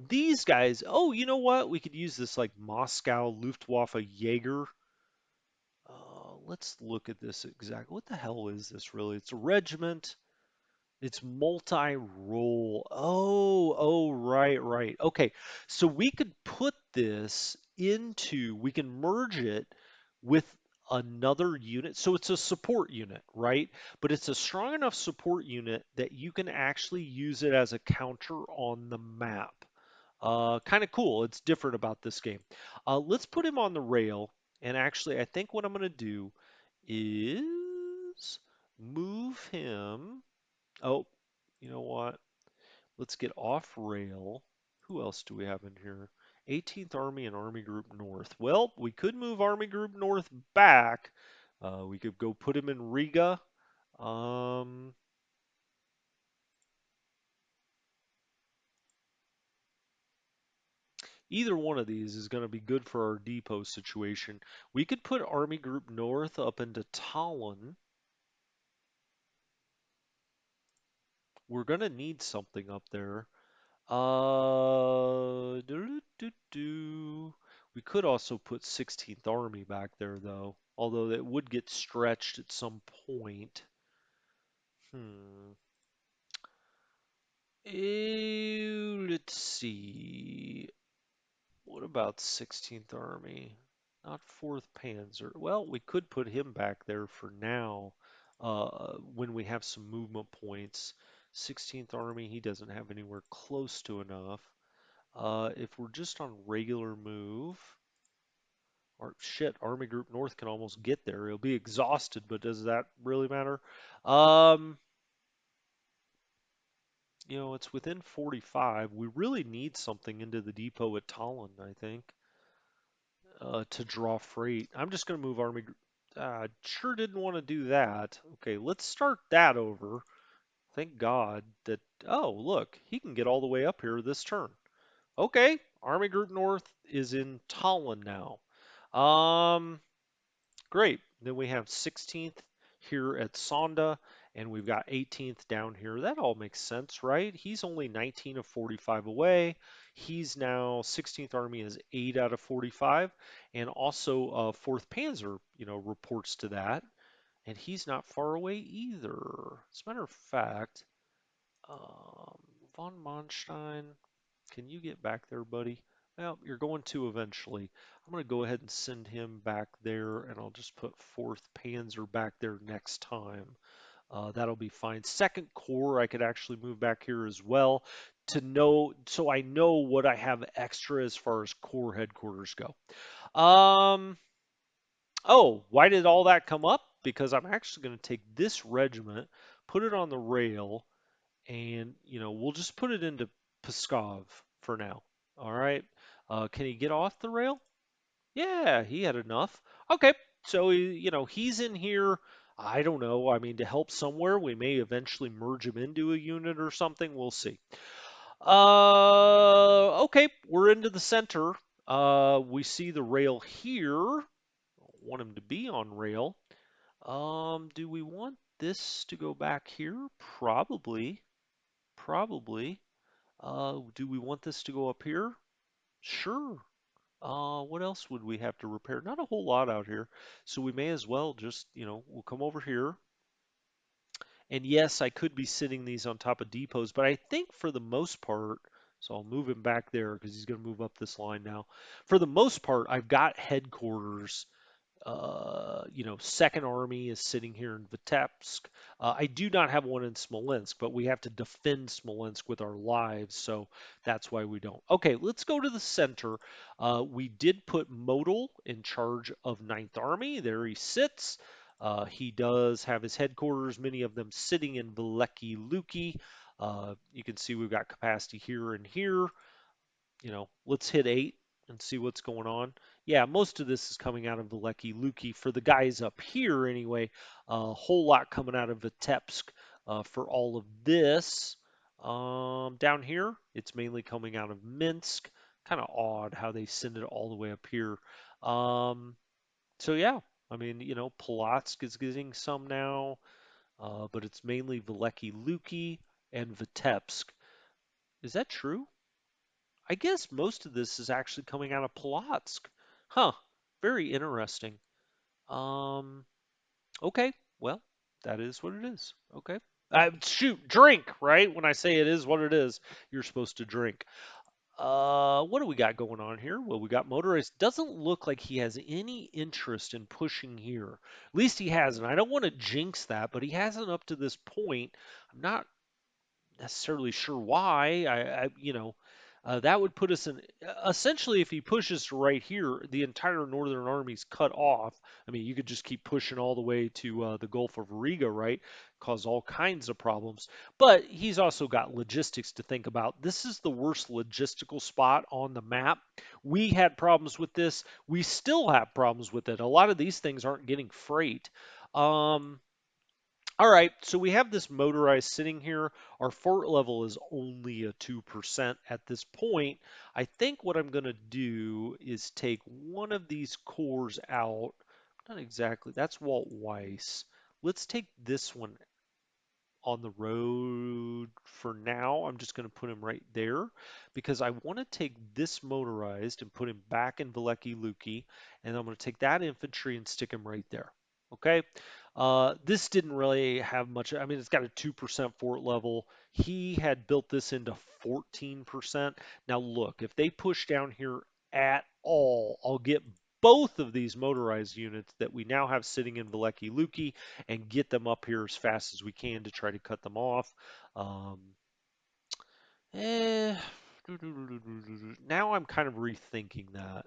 These guys. Oh, you know what? We could use this like Moscow Luftwaffe Jaeger. Let's look at this exactly. What the hell is this really? It's a regiment. It's multi-role. Oh, right, right. Okay, so we could put this into, we can merge it with another unit. So it's a support unit, right? But it's a strong enough support unit that you can actually use it as a counter on the map. Kind of cool. It's different about this game. Let's put him on the rail. And actually, I think what I'm going to do is move him. Oh, you know what? Let's get off rail. Who else do we have in here? 18th Army and Army Group North. Well, we could move Army Group North back. We could go put him in Riga. Um, Either one of these is going to be good for our depot situation. We could put Army Group North up into Tallinn. We're going to need something up there. We could also put 16th Army back there, though, although it would get stretched at some point. Hmm. Let's see. What about 16th Army? Not 4th Panzer. Well, we could put him back there for now, when we have some movement points. 16th Army, he doesn't have anywhere close to enough. If we're just on regular move, or shit, Army Group North can almost get there. It'll be exhausted, but does that really matter? Um, it's within 45. We really need something into the depot at Tallinn, I think, to draw freight. I'm just going to move Army. Sure didn't want to do that. Okay, let's start that over. Thank God that. Oh, look, he can get all the way up here this turn. Okay, Army Group North is in Tallinn now. Um, Great. Then we have 16th here at Sonda, and we've got 18th down here. That all makes sense, right? He's only 19 of 45 away. He's now 16th Army is 8 out of 45, and also 4th Panzer, reports to that, and he's not far away either. As a matter of fact, um, von Manstein, can you get back there, buddy? Well, you're going to eventually. I'm going to go ahead and send him back there, and I'll just put 4th Panzer back there next time. That'll be fine. Second Corps, I could actually move back here as well to know, so I know what I have extra as far as Corps headquarters go. Oh, why did all that come up? Because I'm actually going to take this regiment, put it on the rail, and we'll just put it into Pskov for now. All right. Can he get off the rail? Yeah, he had enough. Okay, so he's in here. I don't know. I mean, to help somewhere, we may eventually merge him into a unit or something. We'll see. Okay, we're into the center. We see the rail here. Want him to be on rail. Do we want this to go back here? Probably. Probably. Do we want this to go up here? Sure. What else would we have to repair? Not a whole lot out here. So we may as well just, we'll come over here. And yes, I could be sitting these on top of depots, but I think for the most part, so I'll move him back there because he's going to move up this line now. For the most part, I've got headquarters Second Army is sitting here in Vitebsk. I do not have one in Smolensk, but we have to defend Smolensk with our lives, so that's why we don't. Okay, let's go to the center. We did put Modal in charge of Ninth Army. There he sits. He does have his headquarters, many of them sitting in Veliki Luki. You can see we've got capacity here and here. Let's hit 8 and see what's going on. Yeah, most of this is coming out of Veliki Luki for the guys up here anyway. A whole lot coming out of Vitebsk for all of this. Down here, it's mainly coming out of Minsk. Kind of odd how they send it all the way up here. So yeah, I mean, Polotsk is getting some now, but it's mainly Veliki Luki and Vitebsk. Is that true? I guess most of this is actually coming out of Polotsk. Huh. Very interesting. Um, okay. Well, that is what it is. Okay. Shoot, drink, right? When I say it is what it is, you're supposed to drink. What do we got going on here? Well, we got motorized. Doesn't look like he has any interest in pushing here. At least he hasn't. I don't want to jinx that, but he hasn't up to this point. I'm not necessarily sure why. That would put us in essentially if he pushes to right here, the entire Northern Army's cut off. I mean, you could just keep pushing all the way to the Gulf of Riga, right? Cause all kinds of problems. But he's also got logistics to think about. This is the worst logistical spot on the map. We had problems with this. We still have problems with it. A lot of these things aren't getting freight. Um, all right, so we have this motorized sitting here. Our fort level is only a 2% at this point. I think what I'm going to do is take one of these cores out. Not exactly, that's Walt Weiss. Let's take this one on the road for now. I'm just going to put him right there because I want to take this motorized and put him back in Veliki Luki, and I'm going to take that infantry and stick him right there. Okay. This didn't really have much. I mean, it's got a 2% fort level. He had built this into 14%. Now, look, if they push down here at all, I'll get both of these motorized units that we now have sitting in Veliki Luki and get them up here as fast as we can to try to cut them off. Um, eh, now I'm kind of rethinking that.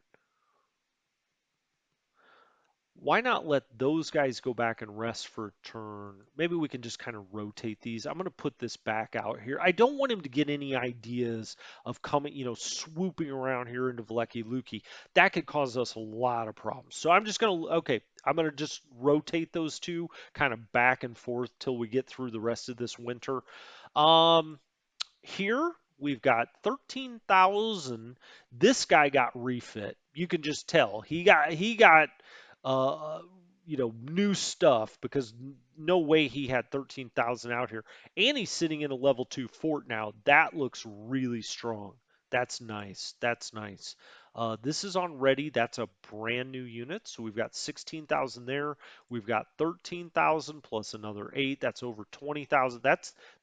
Why not let those guys go back and rest for a turn? Maybe we can just kind of rotate these. I'm going to put this back out here. I don't want him to get any ideas of coming, swooping around here into Vlecki Luki. That could cause us a lot of problems. So I'm just going to, okay, I'm going to just rotate those two kind of back and forth till we get through the rest of this winter. Um, Here we've got 13,000. This guy got refit. You can just tell. He got uh new stuff because no way he had 13,000 out here. And he's sitting in a level 2 fort now. That looks really strong. That's nice. That's nice. This is on ready. That's a brand new unit. So we've got 16,000 there. We've got 13,000 plus another 8. That's over 20,000.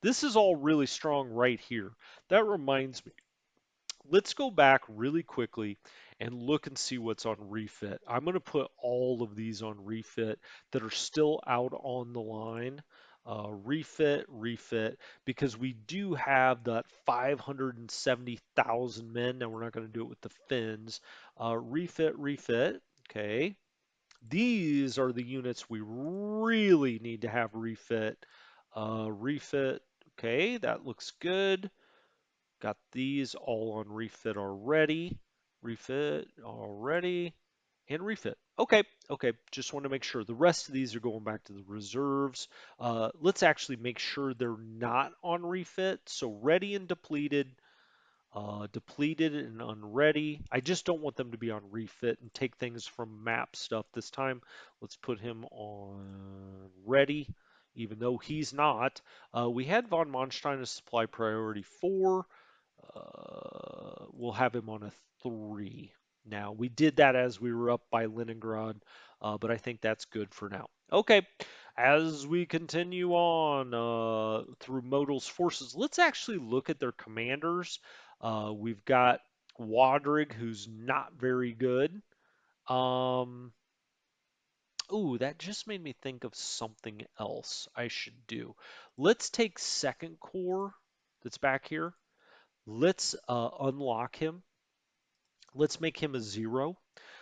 This is all really strong right here. That reminds me, let's go back really quickly and look and see what's on refit. I'm going to put all of these on refit that are still out on the line. Refit, because we do have that 570,000 men. Now we're not going to do it with the Finns. Refit. Okay. These are the units we really need to have refit. Refit. Okay, that looks good. Got these all on refit already. Refit already. And refit. Okay. Just want to make sure. The rest of these are going back to the reserves. Let's actually make sure they're not on refit. So ready and depleted. Depleted and unready. I just don't want them to be on refit and take things from map stuff this time. Let's put him on ready, even though he's not. We had von Manstein as supply priority 4. We'll have him on a 3 now. We did that as we were up by Leningrad, but I think that's good for now. Okay, as we continue on through Modal's forces, let's actually look at their commanders. We've got Wadrig, who's not very good. Um, Ooh, that just made me think of something else I should do. Let's take second core that's back here. Let's unlock him. Let's make him a 0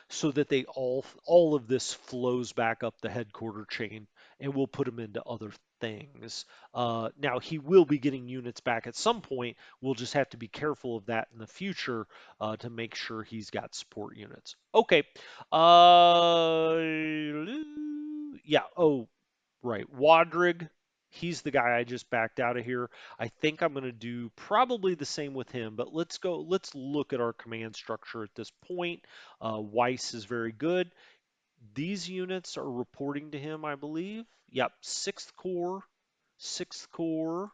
so that they all of this flows back up the headquarter chain, and we'll put him into other things. Now he will be getting units back at some point. We'll just have to be careful of that in the future to make sure he's got support units. Okay. Uh, yeah. Oh, right. Wadrig. He's the guy I just backed out of here. I think I'm going to do probably the same with him, but let's look at our command structure at this point. Weiss is very good. These units are reporting to him, I believe. Yep, 6th Corps, 6th Corps.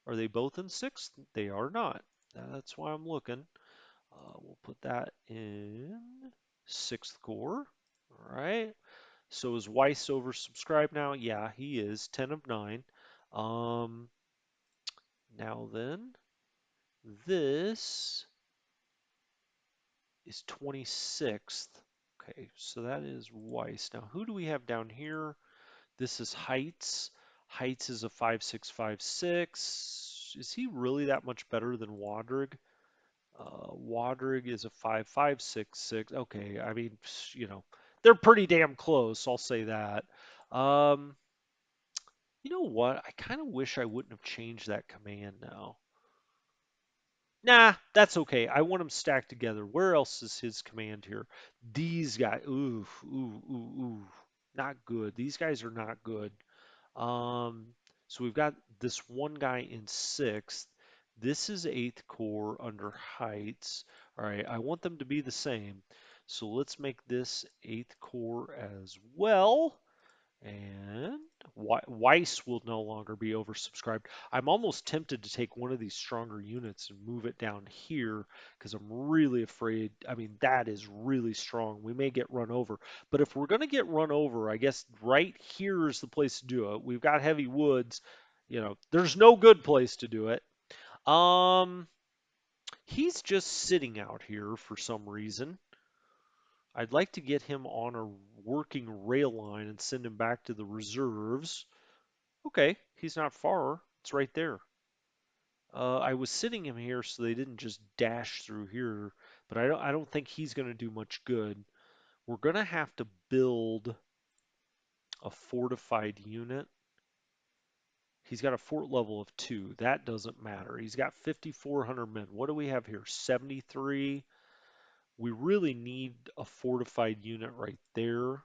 Are they both in 6th? They are not. That's why I'm looking. We'll put that in 6th Corps. All right. So is Weiss oversubscribed now? Yeah, he is 10 of 9. Um, Now then, this is 26th. Okay, so that is Weiss. Now, who do we have down here? This is Heights. Heights is a 5656. Is he really that much better than Wadrig? Wadrig is a 5566. Okay, I mean, they're pretty damn close, I'll say that. Um, you know what? I kind of wish I wouldn't have changed that command now. Nah, that's okay. I want them stacked together. Where else is his command here? These guys. Ooh, ooh, ooh, ooh. Not good. These guys are not good. Um, so we've got this one guy in 6th. This is 8th Corps under Heights. All right, I want them to be the same. So let's make this 8th Corps as well. And Weiss will no longer be oversubscribed. I'm almost tempted to take one of these stronger units and move it down here because I'm really afraid. I mean, that is really strong. We may get run over. But if we're going to get run over, I guess right here is the place to do it. We've got heavy woods. There's no good place to do it. Um, he's just sitting out here for some reason. I'd like to get him on a working rail line and send him back to the reserves. Okay, he's not far. It's right there. I was sitting him here so they didn't just dash through here, but I don't think he's going to do much good. We're going to have to build a fortified unit. He's got a fort level of 2. That doesn't matter. He's got 5,400 men. What do we have here? 73. We really need a fortified unit right there.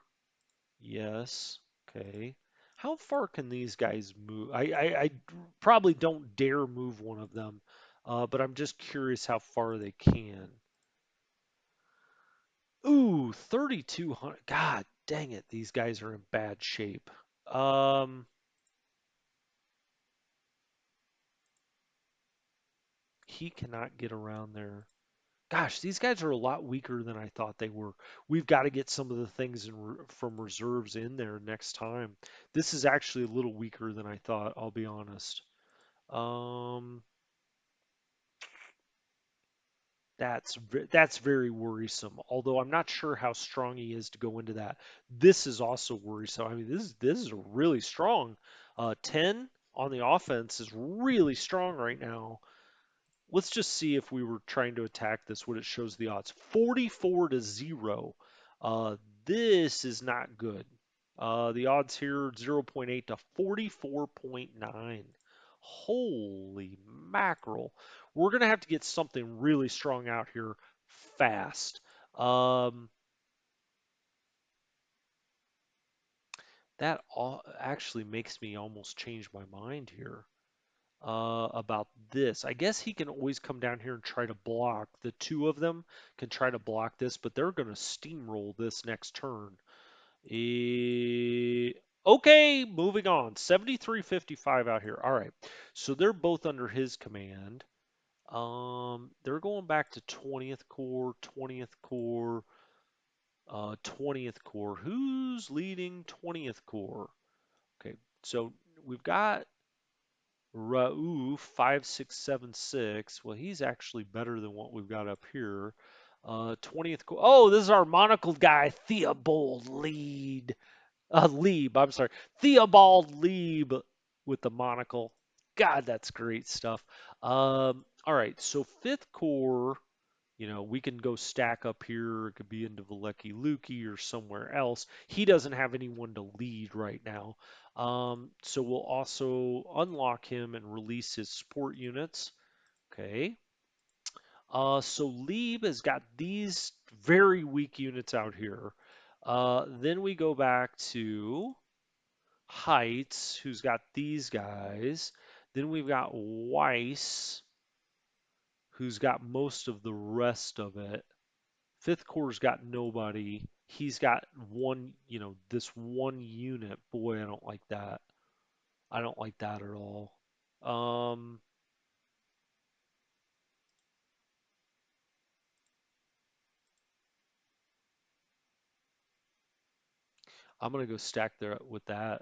Yes. Okay. How far can these guys move? I probably don't dare move one of them, but I'm just curious how far they can. Ooh, 3,200. God dang it, these guys are in bad shape. Um, he cannot get around there. Gosh, these guys are a lot weaker than I thought they were. We've got to get some of the things from reserves in there next time. This is actually a little weaker than I thought, I'll be honest. Um, that's very worrisome. Although I'm not sure how strong he is to go into that. This is also worrisome. I mean, this is really strong. 10 on the offense is really strong right now. Let's just see if we were trying to attack this, what it shows the odds. 44 to 0. Uh, this is not good. The odds here 0.8 to 44.9. Holy mackerel. We're going to have to get something really strong out here fast. Um, that actually makes me almost change my mind here about this. I guess he can always come down here and try to block. The two of them can try to block this, but they're going to steamroll this next turn. Okay, moving on. 73.55 out here. All right. So they're both under his command. They're going back to 20th Corps, 20th Corps, 20th Corps. Who's leading 20th Corps? Okay, so we've got Raouf 5676. Well, he's actually better than what we've got up here. 20th. Oh, this is our monocled guy, Theobald Lead. Lieb, I'm sorry. Theobald Lieb with the monocle. God, that's great stuff. All right, so fifth core, we can go stack up here. It could be into Valeki Luki or somewhere else. He doesn't have anyone to lead right now. So we'll also unlock him and release his support units. Okay. So Lieb has got these very weak units out here. Then we go back to Heights, who's got these guys. Then we've got Weiss, who's got most of the rest of it. Fifth core's got nobody. He's got one, this one unit. Boy, I don't like that. I don't like that at all. Um, I'm gonna go stack there with that.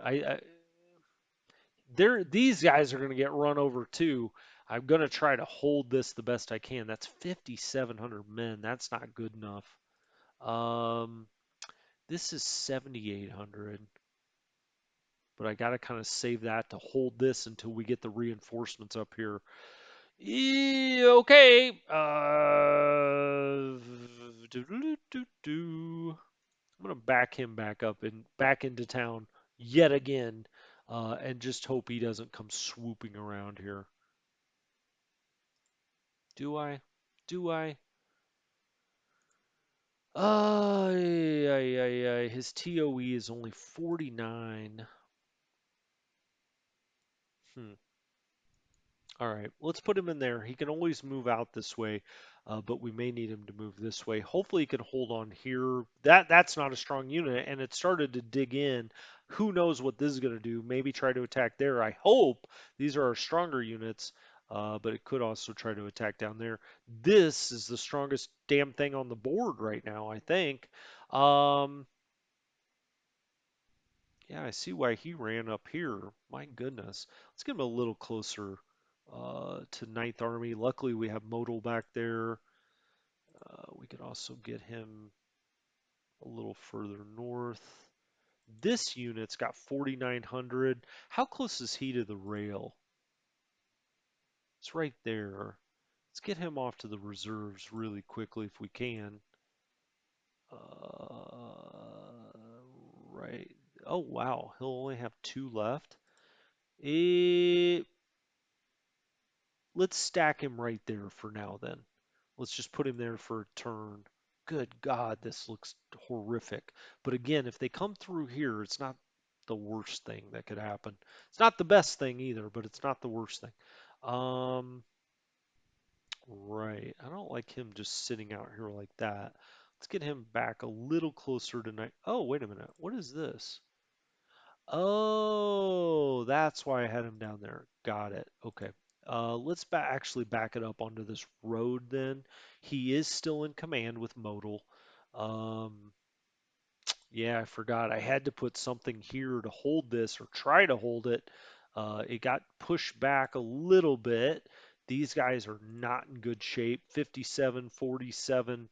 These guys are gonna get run over too. I'm gonna try to hold this the best I can. That's 5,700 men. That's not good enough. Um, this is 7,800, but I gotta kind of save that to hold this until we get the reinforcements up here. Okay. I'm gonna back him back up and back into town yet again, and just hope he doesn't come swooping around here. Do I? Do I? His TOE is only 49. Hmm. All right, let's put him in there. He can always move out this way, but we may need him to move this way. Hopefully, he can hold on here. That's not a strong unit, and it started to dig in. Who knows what this is going to do? Maybe try to attack there. I hope these are our stronger units, but it could also try to attack down there. This is the strongest damn thing on the board right now, I think. Um, yeah, I see why he ran up here. My goodness. Let's get him a little closer to Ninth Army. Luckily, we have Modal back there. We could also get him a little further north. This unit's got 4,900. How close is he to the rail? It's right there. Let's get him off to the reserves really quickly if we can. Right. Oh, wow. He'll only have two left. Eh, let's stack him right there for now then. Let's just put him there for a turn. Good God, this looks horrific. But again, if they come through here, it's not the worst thing that could happen. It's not the best thing either, but it's not the worst thing. Um, right. I don't like him just sitting out here like that. Let's get him back a little closer tonight. Oh, wait a minute. What is this? Oh, that's why I had him down there. Got it. Okay. Let's actually back it up onto this road then. He is still in command with modal. Um, yeah, I forgot. I had to put something here to hold this or try to hold it. It got pushed back a little bit. These guys are not in good shape. 57, 47.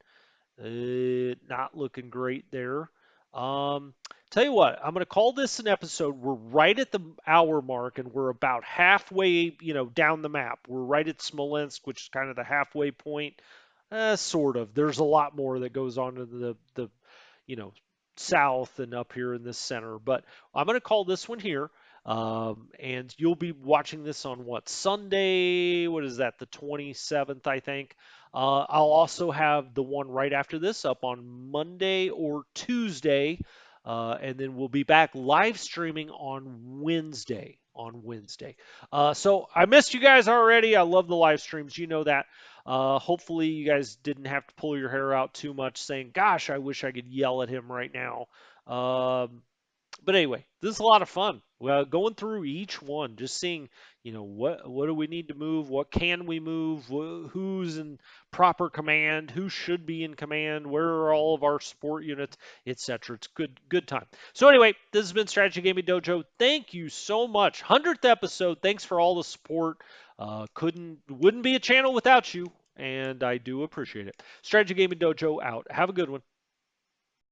Not looking great there. Um, Tell you what, I'm going to call this an episode. We're right at the hour mark, and we're about halfway, down the map. We're right at Smolensk, which is kind of the halfway point. Sort of. There's a lot more that goes on in the you know, south and up here in this center. But I'm going to call this one here. And you'll be watching this on what, Sunday? What is that? The 27th, I think. I'll also have the one right after this up on Monday or Tuesday. And then we'll be back live streaming on Wednesday. On Wednesday. So I missed you guys already. I love the live streams. You know that. Hopefully, you guys didn't have to pull your hair out too much saying, gosh, I wish I could yell at him right now. But anyway, this is a lot of fun. Well, going through each one, just seeing, what do we need to move? What can we move? Who's in proper command? Who should be in command? Where are all of our support units, etc. It's good time. So anyway, this has been Strategy Gaming Dojo. Thank you so much. 100th episode. Thanks for all the support. Wouldn't be a channel without you, and I do appreciate it. Strategy Gaming Dojo out. Have a good one.